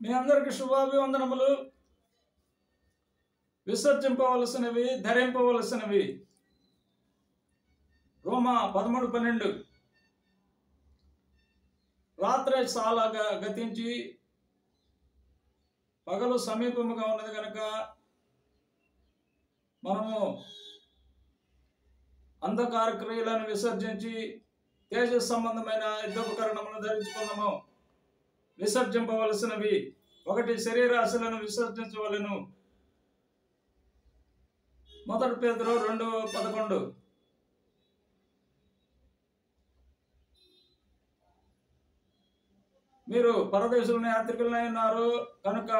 మీ అందరికి శుభాభివందనములు. విసర్జింపవలసినవి, ధరింపవలసినవి. రోమా 13:12. రాత్రి చాలా గతించి పగలు సమీపముగా ఉన్నది కనుక మనము అంధకార క్రియలను విసర్జించి తేజ సంబంధమైన యుద్ధోపకరణములను ధరించుకున్నాము. విసర్జింపవలసినవి: 1. శరీరాశలను విసర్జించవలెను. 1 పేతురు 2:11. మీరు పరదేశులని యాత్రికులనై ఉన్నారు కనుక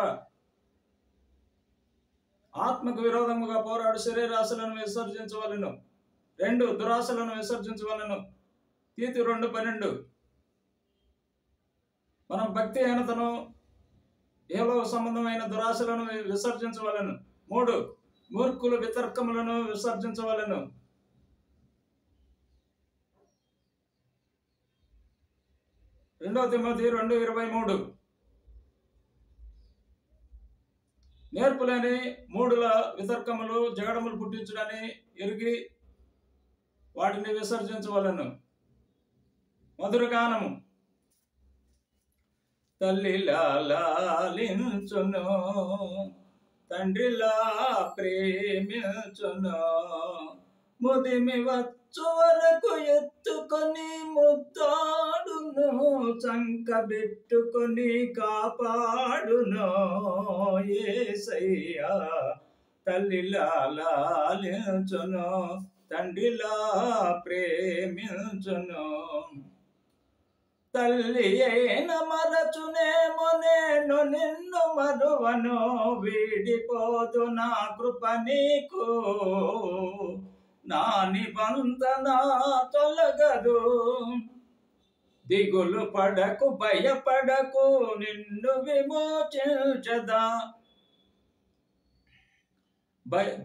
ఆత్మకు విరోధముగా పోరాడు శరీరాశలను విసర్జించవలెను. 2. దురాశలను విసర్జించవలెను. తీతు 2:12. మనం భక్తిహీనతను, ఏలో సంబంధమైన దురాశలను విసర్జించవలెను. 3. మూర్ఖులు వితర్కములను విసర్జించవలెను. 2 తిమోతి 2:23. నేర్పులేని మూడుల వితర్కములు జగడములు పుట్టించుడని ఎరిగి వాటిని విసర్జించవలెను. మధురగానము: తల్లిలా లాలించును, తండ్రిలా ప్రేమించును, ముదిమి వచ్చు వరకు ఎత్తుకొని ముద్దాడును, చంకబెట్టుకొని కాపాడును యేసయ్యా. తల్లిలా లాలించును, తండ్రిలా ప్రేమించును. తల్లి అయిన మరచునేమో నేను నిన్ను మరువను, వీడిపోదు నా కృప నీకు, నా నిబంధన తొలగదు. దిగులు పడకు భయపడకు, నిన్ను విమోచించదా.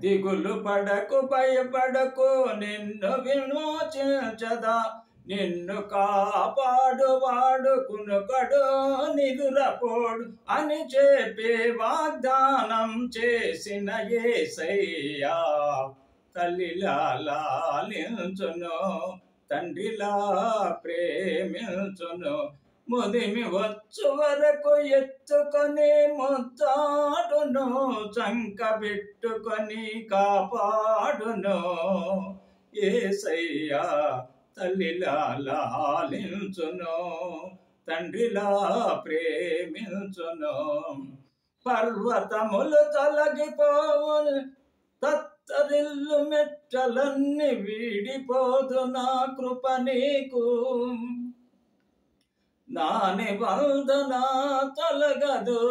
దిగులు పడకు భయపడకు, నిన్ను విమోచించదా. నిన్ను కాపాడువాడు కునుకడు నిదురపోడు అని చెప్పి వాగ్దానం చేసిన యేసయ్యా. తల్లిలా లాలించును, తండ్రిలా ప్రేమించును, ముదిమి వచ్చు వరకు ఎత్తుకొని ముద్దాడును, చంకబెట్టుకొని కాపాడును యేసయ్యా. తల్లిలా లాలించును, తండ్రిలా ప్రేమించును. పర్వతములు తొలగిపోవును, తత్తరిల్లు మెట్టలన్నీ వీడిపోదు నా కృప నీకు, నా నిబంధన తొలగదు.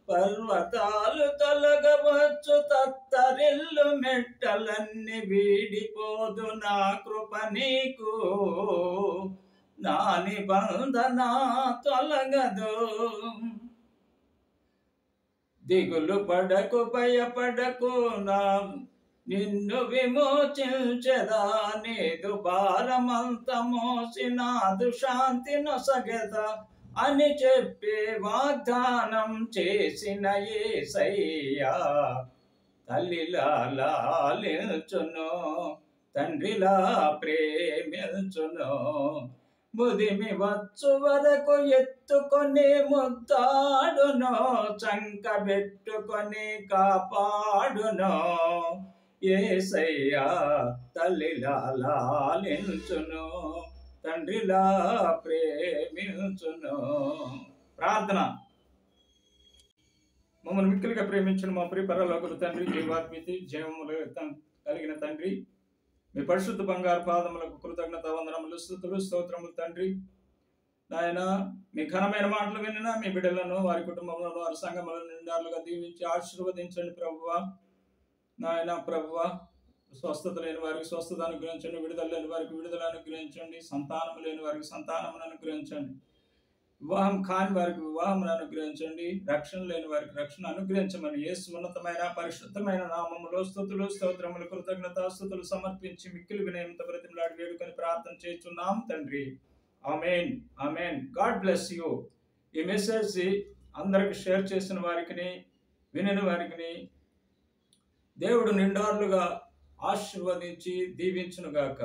పర్వతాలు తొలగవచ్చు, తత్తరిల్లు మెట్టలన్నీ వీడిపోదు నా కృప నీకు, నా నిబంధన తొలగదు. దిగులు పడకు భయపడకు, నా నిన్ను విమోచించదా. నీదు భారమంత మోసి నాదు శాంతి నొసగెదా అని చెప్పి వాగ్దానం చేసిన యేసయ్యా. తల్లిలా లాలించును, తండ్రిలా ప్రేమించును, ముదిమి వచ్చు వరకు ఎత్తుకొని ముద్దాడును, చంకబెట్టుకొని కాపాడును యేసయ్యా. తల్లిలా లాలించును, తండ్రిలా ప్రేమించును. ప్రార్థన: మమ్మల్ని మిక్కిలిగా ప్రేమించిన మా ప్రియ పరలోకపు తండ్రి, జీవాత్మితి జీవములు కలిగిన తండ్రి, మీ పరిశుద్ధ బంగారు పాదములకు కృతజ్ఞత వందనములు, స్తుతులు, స్తోత్రములు తండ్రి. నాయన, మీ ఘనమైన మాటలు వినిన మీ బిడ్డలను, వారి కుటుంబంలో, వారి సంఘములను నిండాలుగా దీవించి ఆశీర్వదించండి ప్రభువా. నాయన ప్రభువా, స్వస్థత లేని వారికి స్వస్థత అనుగ్రహించండి, విడుదల లేని వారికి విడుదల అనుగ్రహించండి, సంతానం లేని వారికి సంతానమును అనుగ్రహించండి, వివాహం కాని వారికి వివాహమును అనుగ్రహించండి, రక్షణ లేని వారికి రక్షణ అనుగ్రహించమని యేసు ఉన్నతమైన పరిశుద్ధమైన నామములో స్తుతులు, స్తోత్రములు, కృతజ్ఞతాస్తుతులు సమర్పించి మిక్కిలి వినయంతో బ్రతిమలాడి వేడుకొని ప్రార్థన చేస్తున్నాం తండ్రి. Amen, amen. God bless you. ఈ మెసేజ్ అందరికి షేర్ చేసిన వారికి, వినిన వారికి దేవుడు నిండార్లుగా ఆశీర్వదించి దీవించునుగాక.